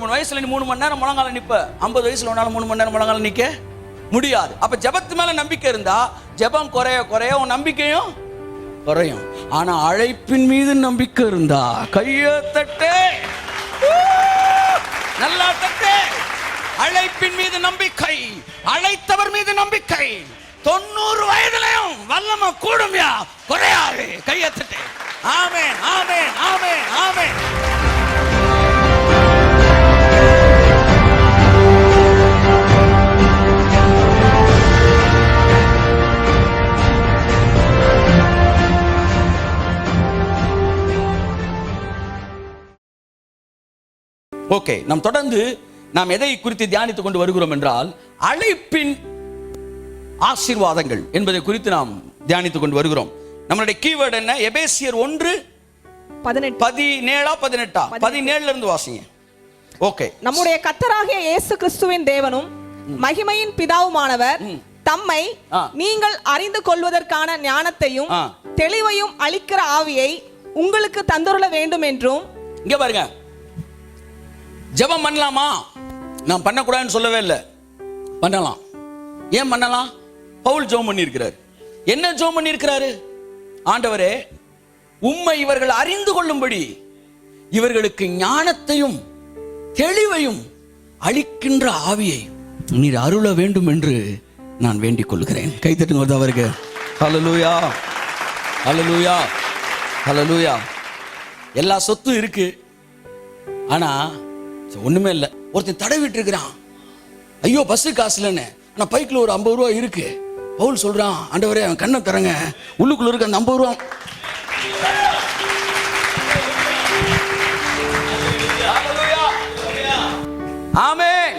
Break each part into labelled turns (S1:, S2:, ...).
S1: 23 வயசுல நீ 3 மணி நேரம் முழங்கால நிப்ப. 50 வயசுல உன்னால 3 மணி நேரம் முழங்கால நிக்க முடியாது. அப்ப ஜெபத்து மேல நம்பிக்கை இருந்தா ஜெபம் குறைய குறைய உன் நம்பிக்கையும் குறையும். ஆனா அழைப்பின் மீது நம்பிக்கை இருந்தா கையை தட்டு, நல்லா தட்டு. அழைப்பின் மீது நம்பிக்கை, அழைத்தவர் மீது நம்பிக்கை 90 வயதிலையும் வல்லமை கூடும்யா, குறையாது. கையை தட்டு. ஆமென், ஆமென், ஆமென், ஆமென். ஓகே, நாம் தொடர்ந்து நாம் எதை குறித்து தியானித்துக் கொண்டு வருகிறோம் என்றால் அழைப்பின் ஆசீர்வாதங்கள் என்பதை குறித்து நாம் தியானித்துக் கொண்டு வருகிறோம். நம்மளுடைய கீவேர்டு என்ன? எபேசியர் 1:17 இருந்து வாசிங்க. ஓகே.
S2: நம்முடைய கர்த்தராகிய இயேசு கிறிஸ்துவின் தேவனும் மகிமையின் பிதாவுமானவர் தம்மை நீங்கள் அறிந்து கொள்வதற்கான ஞானத்தையும் தெளிவையும் அளிக்கிற ஆவியை உங்களுக்கு தந்தருள வேண்டும் என்றும்.
S1: இங்க பாருங்க, ஜெபம் பண்ணலாமா? நான் பண்ணக்கூடாதுன்னு சொல்லவே இல்லை, பண்ணலாம். ஏன் பண்ணலாம்? பவுல் ஜெபம் பண்ணி இருக்கிறார். என்ன ஜெபம் பண்ணி இருக்கிறாரு? ஆண்டவரே, உம்மை இவர்கள் அறிந்து கொள்ளும்படி இவர்களுக்கு ஞானத்தையும் தெளிவையும் அளிக்கின்ற ஆவியை நீர் அருள வேண்டும் என்று நான் வேண்டிக் கொள்கிறேன். கைத்தட்டுங்க அவருக்கு. ஹல்லேலூயா, ஹல்லேலூயா, ஹல்லேலூயா. எல்லா சொத்தும் இருக்கு, ஆனா ஒண்ணுமே இல்லை. ஒருத்தன் தடவிட்டு இருக்கிறான், ஐயோ பஸ் காசு இல்லைன்னு, ஆனா பைக்கில் ஒரு 50 ரூபா இருக்கு. பவுல் சொல்றான், ஆண்டவரே அவன் கண்ணை தரங்க, உள்ளுக்குள்ள இருக்க அந்த 50 ரூபா. ஆமென்.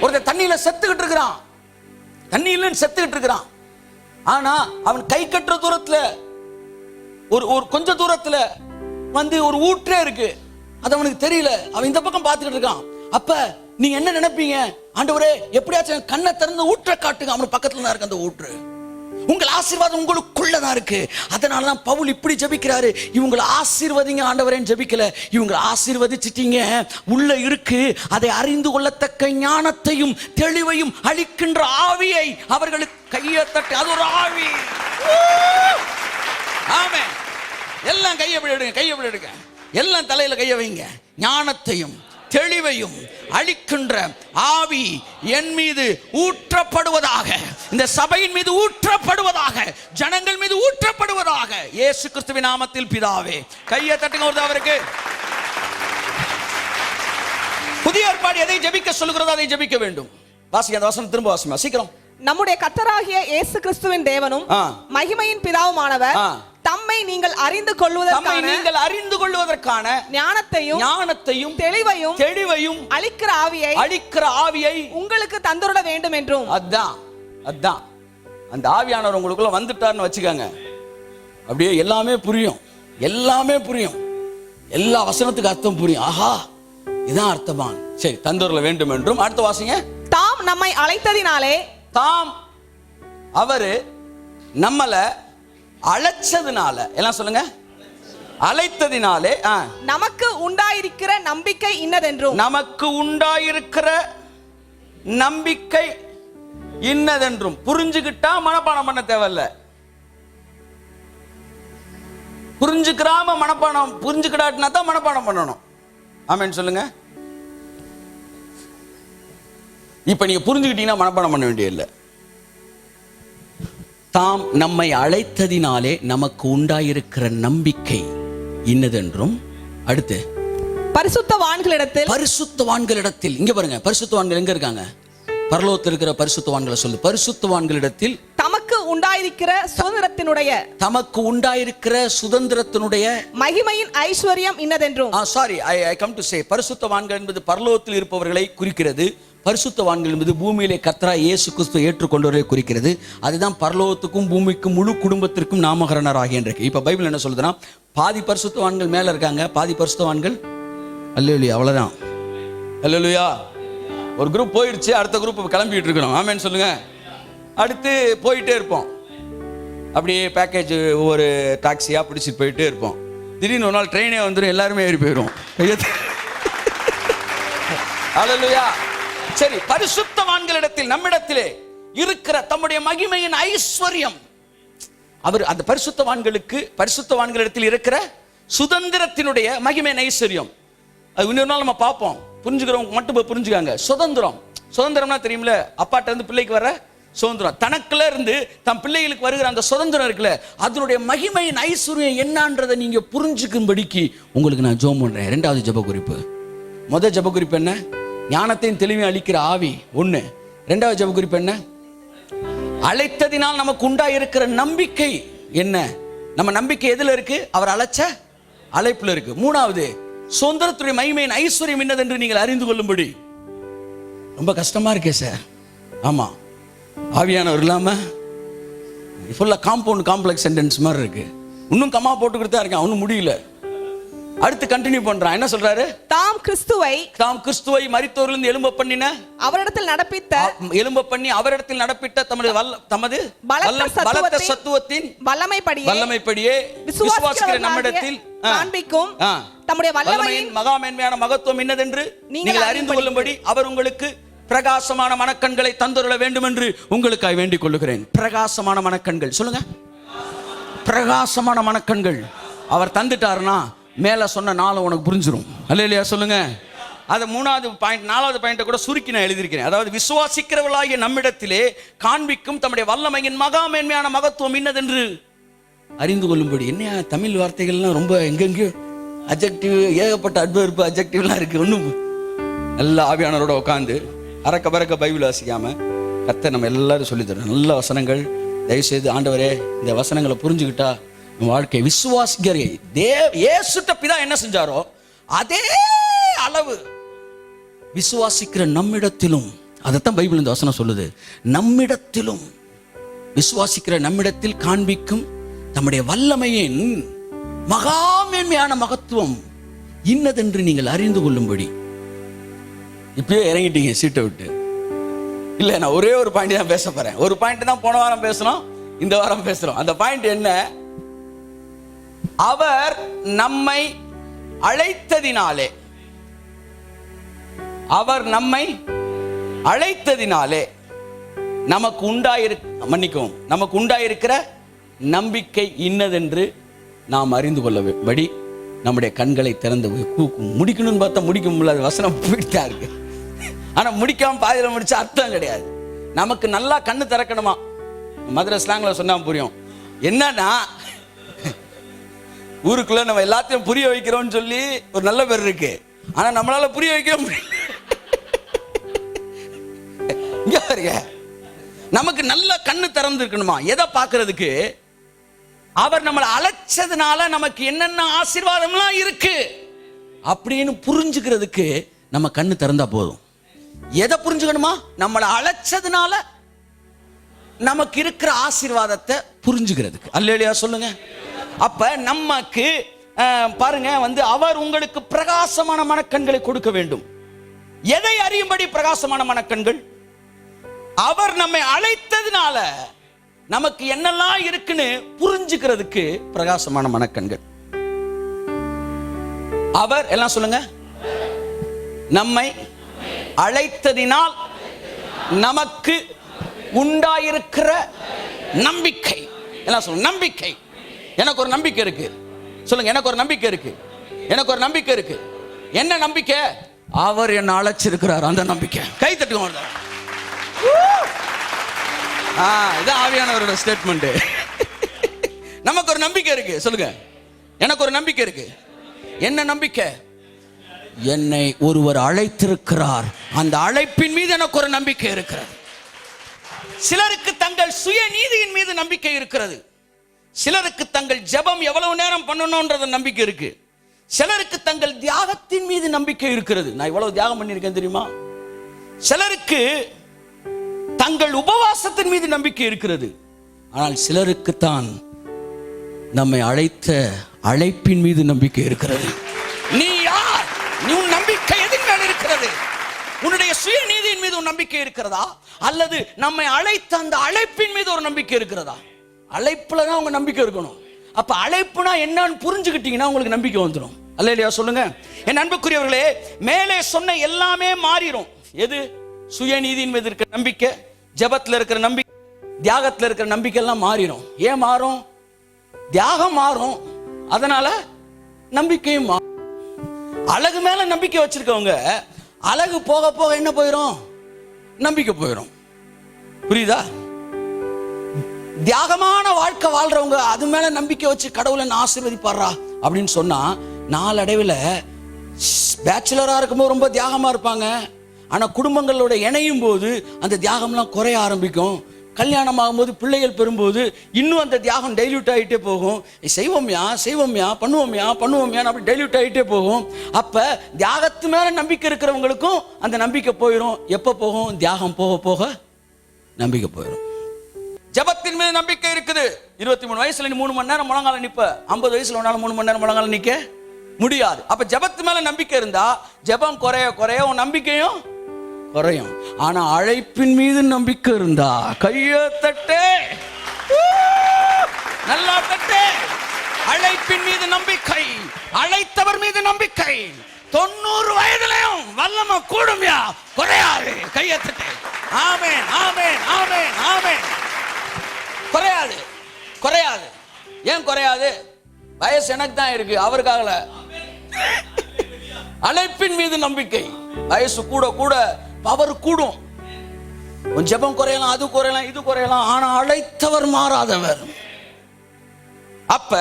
S1: ஒருத்தன் தண்ணியில செத்துக்கிட்டு இருக்கிறான், தண்ணி இல்லைன்னு செத்துக்கிட்டு இருக்கிறான். ஆனா அவன் கை கட்டுற தூரத்துல ஒரு கொஞ்ச தூரத்துல வந்து ஒரு ஊற்றே இருக்கு. அது அவனுக்கு தெரியல. அவன் இந்த பக்கம் பார்த்துக்கிட்டு இருக்கான். அப்ப நீங்க என்ன நினைப்பீங்க? ஆண்டவரே எப்படியாச்சும் கண்ணை திறந்து ஊற்ற காட்டுங்க. அவனுக்கு பக்கத்துல தான் இருக்கு அந்த ஊற்று. உங்கள் ஆசீர்வாதம் உங்களுக்குள்ளதான் இருக்கு. அதனாலதான் பவுல் இப்படி ஜெபிக்கிறாரு, இவங்களை ஆசீர்வதிங்க ஆண்டவரேன்னு ஜெபிக்கல, இவங்களை ஆசீர்வதிச்சிட்டீங்க, உள்ள இருக்கு அதை அறிந்து கொள்ளத்தக்க ஞானத்தையும் தெளிவையும் அளிக்கின்ற ஆவியை அவர்களுக்கு கையை தட்டு. அது ஒரு ஆவி. ஆமென். எல்லாம் கையை எடுங்க, கையை எடுங்க, எல்லாம் தலையில கையை வைங்க. ஞானத்தையும் தெளிவையும் அளிக்கின்ற ஆவி என் மீது ஊற்றப்படுவதாக, இந்த சபையின் மீது ஊற்றப்படுவதாக, ஜனங்கள் மீது ஊற்றப்படுவதாக, இயேசு கிறிஸ்துவின் நாமத்தில் பிதாவே. கையை தட்டுங்க ஒரு அவருக்கு. புதிய ஏற்பாடு எதை ஜெபிக்க சொல்கிறதோ அதை ஜெபிக்க வேண்டும். வாசிங்க அந்த வசனம் திரும்ப வாசிமா சீக்கிரம்.
S2: நம்முடைய கர்த்தராகிய இயேசு கிறிஸ்துவின் தேவனும் மகிமையின் பிதாவுமானவர் தம்மை நீங்கள் அறிந்து கொள்வதற்கான ஞானத்தையும் தெளிவையும் அளிக்கிற ஆவியை உங்களுக்கு தந்தருள வேண்டும் என்றும்.
S1: அதான் அந்த ஆவியானவர் உங்களுக்குள்ள வந்துட்டார்னு வச்சுக்கோங்க, அப்படியே எல்லாமே புரியும், எல்லாமே புரியும், எல்லா வசனத்துக்கு அர்த்தம் புரியும். ஆஹா, இதான் அர்த்தமான். சரி, தந்தருள வேண்டும் என்றும். அடுத்த வாசிங்க.
S2: தாம் நம்மை அழைத்ததினாலே,
S1: தாம் அவரு நம்மள அழைச்சதுனால, எல்லாம் சொல்லுங்க, அழைத்ததினாலே
S2: நமக்கு உண்டாயிருக்கிற நம்பிக்கை இன்னதென்றும்.
S1: நமக்கு உண்டாயிருக்கிற நம்பிக்கை இன்னதென்றும். புரிஞ்சுக்கிட்டா மனப்பாடம் பண்ண தேவையில்ல. புரிஞ்சுக்கிறாம மனப்பாடம், புரிஞ்சுக்கிட்டாட்டினா தான் மனப்பாடம் பண்ணணும். ஆமென் சொல்லுங்க. இப்ப நீங்க புரிஞ்சுக்கிட்டீங்கன்னா மனப்பாடம் பண்ண வேண்டியதில்லை. தாம் நம்மை அழைத்ததினாலே நமக்கு உண்டாயிருக்கிற நம்பிக்கை இன்னதென்றும். அடுத்து பரிசுத்தவான்களிடத்தில். இங்க பாருங்க, பரிசுத்தவான்கள் எங்க இருக்காங்க? பரலோகத்தில் இருக்கிற பரிசுத்தவான்களை சொல்லு. பரிசுத்தவான்களிடத்தில் தமக்கு உண்டாயிருக்கிற சுதந்திரத்தினுடைய
S2: மகிமையின் ஐஸ்வர்யம் இன்னதென்றும்.
S1: Sorry, I come to say, பரிசுத்தவான்கள் என்பது பரலோகத்தில் இருப்பவர்களை குறிக்கிறது. பரிசுத்தவான்கள் என்பது பூமியிலே கர்த்தராகிய இயேசு கிறிஸ்து ஏற்றுக்கொண்டவரை குறிக்கிறது. அதுதான் பரலோகத்துக்கும் பூமிக்கும் முழு குடும்பத்திற்கும் நாமகரணர் ஆகின்றது. இப்ப பைபிள் என்ன சொல்லுதுன்னா, பாதி பரிசுத்தவான்கள் மேல இருக்காங்க, பாதி பரிசுத்தவான்கள் அல்லேலூயா, அவ்வளவுதான். அல்லேலூயா. ஒரு குரூப் போயிடுச்சு, அடுத்த குரூப் கிளம்பிட்டு இருக்கணும். ஆமென் சொல்லுங்க. அடுத்து போயிட்டே இருப்போம், அப்படியே பேக்கேஜ் ஒவ்வொரு டாக்ஸியா பிடிச்சிட்டு போயிட்டே இருப்போம். திடீர்னு ஒரு நாள் ட்ரெயினே வந்துடும், எல்லாருமே ஏறி போயிடும். அல்லேலூயா. சரி, பரிசுத்தவான்களிடத்தில் நம்மிடத்திலே இருக்கிற தம்முடைய மகிமையின் ஐஸ்வர்யம், அவர் அந்த பரிசுத்தவான்களிடத்தில் இருக்கிற சுதந்திரத்தினுடைய மகிமையின் ஐஸ்வர்யம். அது இன்னொரு நாள் நம்ம பார்ப்போம். புரிஞ்சுக்கிறவங்க மட்டும் புரிஞ்சுக்காங்க. சுதந்திரம்னா தெரியுமில்ல, அப்பாட்ட இருந்து பிள்ளைக்கு வர சுதந்திரம், தனக்குள்ள இருந்து தம் பிள்ளைகளுக்கு வருகிற அந்த சுதந்திரம் இருக்குல்ல, அதனுடைய மகிமையின் ஐஸ்வர்யம் என்னன்றதை நீங்க புரிஞ்சுக்கும்படிக்கு உங்களுக்கு நான் ஜெபம் பண்றேன். இரண்டாவது ஜெப குறிப்பு. முதல் ஜெப குறிப்பு என்ன? ஞானத்தையும் தெளிவையும் அளிக்கிற ஆவி ஒண்ணு. இரண்டாவது ஜெப குறிப்பு என்ன? அழைத்ததினால் நமக்கு உண்டாயிருக்கிற நம்பிக்கை என்ன? நம்ம நம்பிக்கை எதுல இருக்கு? அவர் அழைச்ச அழைப்புல இருக்கு. மூணாவது, சுதந்திரத்துடைய மகிமையின் ஐஸ்வர்யம் என்னதென்று நீங்கள் அறிந்து கொள்ளும்படி. ரொம்ப கஷ்டமா இருக்கே சார். ஆமா, ஆவியானவர் இல்லாம ஃபுல்லா காம்பவுண்ட் காம்ப்ளெக்ஸ் சென்டென்ஸ் மாதிரி இருக்கு. இன்னும் கம்மா போட்டுக்கிட்டு தான் இருக்கேன், ஒன்னும் முடியல. அடுத்து கண்டினியூ பண்றான். என்ன சொல்றாரு? தாம் கிறிஸ்துவை மரித்தோரிலிருந்து எழும்ப பண்ணின அவரிடத்தில் நடப்பித்த தமது பலத்த சத்துவத்தின் வல்லமைப்படியே விசுவாசிக்கிற நம்மிடத்தில் காண்பிக்கும் தம்முடைய வல்லமையின் மகாமேன்மையான மகத்துவம் என்னதென்று நீங்கள் அறிந்து கொள்ளும்படி அவர் உங்களுக்கு பிரகாசமான மனக்கண்களை தந்துள்ள வேண்டும் என்று உங்களுக்காக வேண்டிக் கொள்ளுகிறேன். பிரகாசமான மனக்கண்கள் சொல்லுங்க. பிரகாசமான மனக்கண்கள் அவர் தந்துட்டாருன்னா மேல சொன்ன நாளை உனக்கு புரிஞ்சிடும். அல்லேலூயா சொல்லுங்க. அது மூணாவது பாயிண்ட். நாலாவது பாயிண்ட கூட சுருக்கி நான் எழுதியிருக்கிறேன். அதாவது விசுவாசிக்கிறவர்களாகிய நம்மிடத்திலே காண்பிக்கும் தம்முடைய வல்லமையின் மகாமேன்மையான மகத்துவம் என்னதென்று அறிந்து கொள்ளும்படி. என்ன தமிழ் வார்த்தைகள்லாம் ரொம்ப எங்கெங்கயோ அட்ஜெக்டிவ், ஏகப்பட்ட அட்வர்பு அட்ஜெக்டிவ்லாம் இருக்கு. ஒன்றும் நல்ல ஆவியானவரோட உட்காந்து அரக்க பறக்க பைபிள் வாசிக்காம கர்த்தர் நம்ம எல்லாரும் சொல்லி தரோம் நல்ல வசனங்கள். தயவுசெய்து ஆண்டவரே இந்த வசனங்களை புரிஞ்சுக்கிட்டா வாழ்க்கை விசுவாசிக்கிற இயேசுட்ட பிதா என்ன செஞ்சாரோ அதே அளவு விசுவாசிக்கிற நம்மிடத்திலும், அதைத்தான் பைபிள் இந்த வசனம் சொல்லுது, நம்மிடத்திலும் விசுவாசிக்கிற நம்மிடத்தில் காண்பிக்கும் தம்முடைய வல்லமையின் மகாமேன்மையான மகத்துவம் இன்னதென்று நீங்கள் அறிந்து கொள்ளும்படி. இப்பயே இறங்கிட்டீங்க சீட்டை விட்டு. இல்ல, நான் ஒரே ஒரு பாயிண்ட் தான் பேச போறேன். ஒரு பாயிண்ட் தான் போன வாரம் பேசணும், இந்த வாரம் பேசுறோம். அந்த பாயிண்ட் என்ன? அவர் நம்மை அழைத்ததினாலே நமக்கு உண்டாயிருக்கிற நம்பிக்கை இன்னதென்று நாம் அறிந்து கொள்ளபடி நம்முடைய கண்களை திறந்து முடிக்கணும்னு பார்த்தா முடிக்க முடியல. வசனம் போயிட்டா இருக்கு. ஆனா முடிக்காம பாதியில முடிச்சா அர்த்தம் கிடையாது. நமக்கு நல்லா கண்ணு திறக்கணுமா. மதுரை ஸ்லாங்ல சொன்னா புரியும். என்னன்னா, ஊருக்குள்ள நம்ம எல்லாத்தையும் புரிய வைக்கிறோம்னு சொல்லி ஒரு நல்ல பேர் இருக்கு. ஆனா நம்மளால புரிய வைக்க முடியல. நமக்கு நல்ல கண்ணு திறந்து இருக்கணுமா. எதை பார்க்கிறதுக்கு? அவர் நம்மளை அழைச்சதுனால நமக்கு என்னென்ன ஆசீர்வாதம்லாம் இருக்கு அப்படின்னு புரிஞ்சுக்கிறதுக்கு நம்ம கண்ணு திறந்தா போதும். எதை புரிஞ்சுக்கணுமா? நம்மளை அழைச்சதுனால நமக்கு இருக்கிற ஆசீர்வாதத்தை புரிஞ்சுக்கிறதுக்கு. அல்லேலூயா சொல்லுங்க. அப்ப நமக்கு பாருங்க அவர் உங்களுக்கு பிரகாசமான மனக்கண்களை கொடுக்க வேண்டும். எதை அறியும்படி பிரகாசமான மனக்கண்கள்? அவர் நம்மை அழைத்ததுனால நமக்கு என்னெல்லாம் இருக்குன்னு புரிஞ்சுக்கிறதுக்கு பிரகாசமான மனக்கண்கள். அவர் எல்லாம் சொல்லுங்க. நம்மை அழைத்ததினால் நமக்கு உண்டாயிருக்கிற நம்பிக்கை. எல்லாம் சொல்லுங்க. நம்பிக்கை. எனக்கு ஒரு நம்பிக்கை இருக்கு. சொல்லுங்க. எனக்கு ஒரு நம்பிக்கை இருக்கு. எனக்கு ஒரு நம்பிக்கை இருக்கு. என்ன நம்பிக்கை? அவர் என்ன அழைச்சிருக்கிறார். அந்த நம்பிக்கை. கை தட்டுங்க. இது ஆவியானவரோட ஸ்டேட்மெண்ட். நமக்கு ஒரு நம்பிக்கை இருக்கு. சொல்லுங்க. எனக்கு ஒரு நம்பிக்கை இருக்கு. என்ன நம்பிக்கை? என்னை ஒருவர் அழைத்திருக்கிறார். அந்த அழைப்பின் மீது எனக்கு ஒரு நம்பிக்கை இருக்கிறது. சிலருக்கு தங்கள் சுய நீதியின் மீது நம்பிக்கை இருக்கிறது. சிலருக்கு தங்கள் ஜெபம் எவ்வளவு நேரம் பண்ணணும்ன்றது நம்பிக்கை இருக்கு. சிலருக்கு தங்கள் தியாகத்தின் மீது நம்பிக்கை இருக்கிறது. நான் இவ்வளவு தியாகம் பண்ணியிருக்கேன் தெரியுமா. சிலருக்கு தங்கள் உபவாசத்தின் மீது நம்பிக்கை இருக்கிறது. ஆனால் சிலருக்கு தான் நம்மை அழைத்த அழைப்பின் மீது நம்பிக்கை இருக்கிறது. நீ யார்? நீ உன் நம்பிக்கை எதின் மேல் இருக்கிறது? உன்னுடைய சுய நீதியின் மீது ஒரு நம்பிக்கை இருக்கிறதா, அல்லது நம்மை அழைத்த அந்த அழைப்பின் மீது ஒரு நம்பிக்கை இருக்கிறதா? அழைப்புல தான் உங்க நம்பிக்கை இருக்கணும். அப்ப அழைப்புனா என்னன்னு புரிஞ்சுக்கிட்டீங்கன்னா உங்களுக்கு நம்பிக்கை வந்துடும். அல்லேலூயா சொல்லுங்க. என் அன்புக்குரியவர்களே, மேலே சொன்ன எல்லாமே மாறிடும். எது? சுயநீதியின் மீது இருக்கிற நம்பிக்கை, ஜெபத்தில் இருக்கிற நம்பிக்கை, தியாகத்தில் இருக்கிற நம்பிக்கை எல்லாம் மாறிடும். ஏன் மாறும்? தியாகம் மாறும், அதனால நம்பிக்கையும் மாறும். அழகு மேல நம்பிக்கை வச்சிருக்கவங்க அழகு போக போக என்ன போயிடும்? நம்பிக்கை போயிடும். புரியுதா? தியாகமான வாழ்க்கை வாழ்றவங்க அது மேல நம்பிக்கை வச்சு கடவுளை ஆசீர்வதிப்பாரா அப்படின்னு சொன்னா, நாளடைவில் பேச்சுலரா இருக்கும்போது ரொம்ப தியாகமா இருப்பாங்க. ஆனா குடும்பங்களோட இணையும் போது அந்த தியாகம்லாம் குறைய ஆரம்பிக்கும். கல்யாணம் ஆகும்போது, பிள்ளைகள் பெறும்போது இன்னும் அந்த தியாகம் டைல்யூட் ஆகிட்டே போகும். செய்வோம்யா பண்ணுவோம்யா அப்படி டைல்யூட் ஆகிட்டே போகும். அப்ப தியாகத்து மேல நம்பிக்கை இருக்கிறவங்களுக்கும் அந்த நம்பிக்கை போயிடும். எப்ப போகும்? தியாகம் போக போக நம்பிக்கை போயிடும். ஜெபத்தின் மீது நம்பிக்கை இருக்குது. 23 வயசுல நீ 3 மணி நேரம் முழங்கால நிப்ப, 50 வயசுல உன்னால 3 மணி நேரம் முழங்கால நிக்க முடியாது. அப்ப ஜெபத்து மேல நம்பிக்கை இருந்தா ஜெபம் குறைய குறைய உன் நம்பிக்கையும் குறையும். ஆனா அழைப்பின் மீது நம்பிக்கை இருந்தா கையை தட்டு, நல்லா தட்டு. அழைப்பின் மீது நம்பிக்கை, அழைத்தவர் மீது நம்பிக்கை 90 வயதிலையும் வல்லமை கூடும்யா, குறையாது. கையை தட்டு. ஆமென், ஆமென், ஆமென், ஆமென். குறையாது, குறையாது. ஏன் குறையாது? வயசு எனக்கு தான் இருக்கு, அவருக்காகல. அழைப்பின் மீது நம்பிக்கை. வயசு கூட கூட பவர் கூடும். உன் ஜெபம் குறையலாம், அது குறையலாம், இது குறையலாம். ஆனா அழைத்தவர் மாறாதவர். அப்ப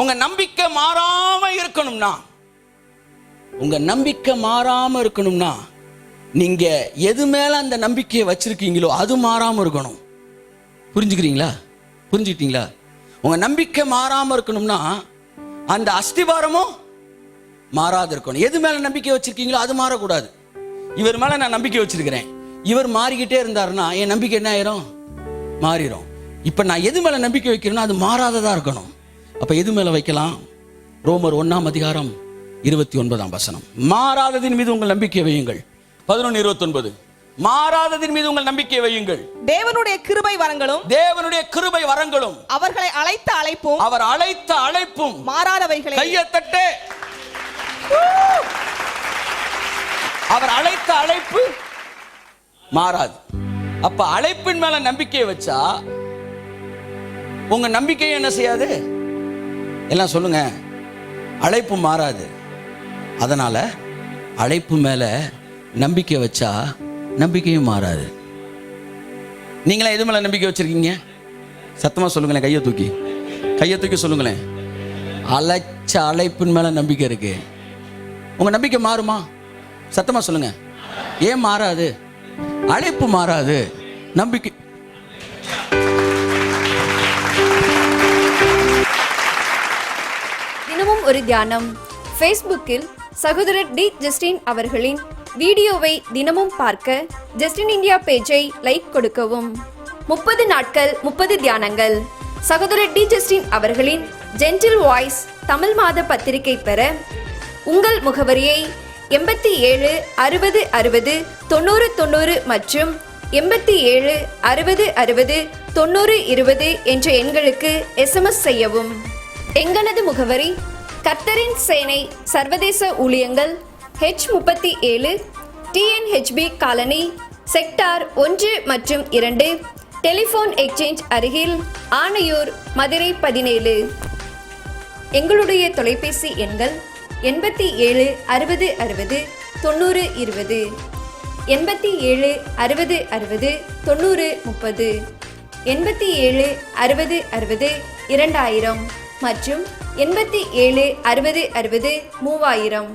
S1: உங்க நம்பிக்கை மாறாம இருக்கணும்னா, உங்க நம்பிக்கை மாறாம இருக்கணும்னா நீங்க எது மேல அந்த நம்பிக்கையை வச்சிருக்கீங்களோ அது மாறாம இருக்கணும். புரிஞ்சுக்கிறீங்களா? புரிஞ்சுக்கிட்டீங்களா? உங்க நம்பிக்கை மாறாம இருக்கணும்னா அந்த அஸ்திபாரமும் மாறாது இருக்கணும். எது மேல நம்பிக்கை வச்சிருக்கீங்களோ அது மாறக்கூடாது. இவர் மேல நான் நம்பிக்கை வச்சிருக்கிறேன், இவர் மாறிக்கிட்டே இருந்தாருன்னா என் நம்பிக்கை என்ன ஆயிரும்? மாறிடும். இப்ப நான் எது மேல நம்பிக்கை வைக்கிறேன்னா அது மாறாததா இருக்கணும். அப்ப எது மேல வைக்கலாம்? ரோமர் 1:29 மாறாததின் மீது உங்கள் நம்பிக்கை வையுங்கள். 11:29 மாறாததின் மீது உங்கள் நம்பிக்கை வையுங்கள்.
S2: தேவனுடைய கிருபை வரங்களும் அவர்களை அழைத்த அழைப்பும்,
S1: அவர் அழைத்த அழைப்பும்
S2: மாறாதவைகளே.
S1: கையை தட்டு. அவர் அழைத்த அழைப்பு மாறாது. அப்ப அழைப்பின் மேல நம்பிக்கையை வச்சா உங்க நம்பிக்கை என்ன செய்யாது? எல்லாம் சொல்லுங்க. அழைப்பு மாறாது. அதனால அழைப்பு மேல நம்பிக்கை வச்சா நம்பிக்கையும் மாறாது. நீங்களா எது மேல நம்பிக்கை வச்சிருக்கீங்க? சத்தமா சொல்லுங்களேன். கையை தூக்கி சொல்லுங்களேன். அழைச்ச அழைப்பின் மேல நம்பிக்கை இருக்கு. உங்க நம்பிக்கை மாறுமா? சத்தமா சொல்லுங்க. ஏன் மாறாது? அழைப்பு மாறாது, நம்பிக்கை.
S3: தினமும் ஒரு தியானம். ஃபேஸ்புக்கில் சகோதரர் டி ஜஸ்டின் அவர்களின் வீடியோவை தினமும் பார்க்க ஜஸ்டின் இந்தியா பேஜை லைக் கொடுக்கவும். 30 நாட்கள் 30 தியானங்கள். சகோதரர் டி ஜஸ்டின் அவர்களின் ஜென்டில் வாய்ஸ் தமிழ் மாத பத்திரிகை பெற உங்கள் முகவரியை 87 60 60 90 90 மற்றும் 87 60 60 90 20 என்ற எண்களுக்கு SMS செய்யவும். எங்களது முகவரி கர்த்தரின் சேனை சர்வதேச ஊழியங்கள், H37 TNHB காலனி, செக்டார் 1 மற்றும் 2, டெலிபோன் எக்ஸ்சேஞ்ச் அருகில், ஆனையூர், மதுரை 17. எங்களுடைய தொலைபேசி எண்கள் 87 60 60 90 20, 87 60 60 90 30, 87 60 60 2000 மற்றும் 87 60 60 3000.